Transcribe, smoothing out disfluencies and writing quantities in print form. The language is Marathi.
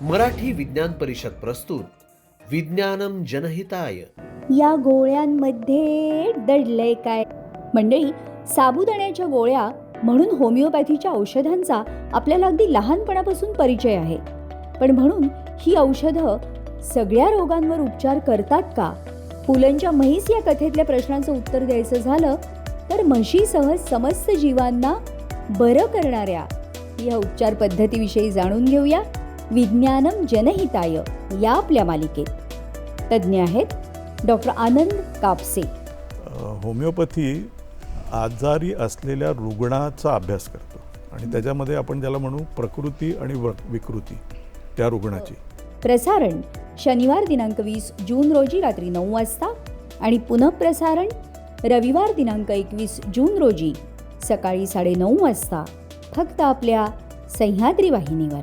मराठी विज्ञान परिषद प्रस्तुत विज्ञानम जनहिताय. या गोळ्यांमध्ये दडलंय काय? मंडळी, साबुदाण्याच्या गोळ्या म्हणून होमिओपॅथीच्या औषधांचा आपल्याला अगदी लहानपणापासून परिचय आहे. पण म्हणून ही औषधं सगळ्या रोगांवर उपचार करतात का? पुलंच्या म्हैस या कथेतल्या प्रश्नांचं उत्तर द्यायचं झालं तर म्हशीसह समस्त जीवांना बरं करणाऱ्या या उपचार पद्धतीविषयी जाणून घेऊया विज्ञानम जनहिताय या आपल्या मालिकेत. तज्ज्ञ आहेत डॉक्टर आनंद कापसे. होमिओपॅथी आजारी असलेल्या रुग्णाचा अभ्यास करतो आणि त्याच्यामध्ये आपण ज्याला म्हणू प्रकृती आणि विकृती त्या रुग्णाची. प्रसारण शनिवार दिनांक 20 जून रोजी रात्री 9 वाजता आणि पुनःप्रसारण रविवार दिनांक 21 जून रोजी सकाळी 9:30 वाजता फक्त आपल्या सह्याद्री वाहिनीवर.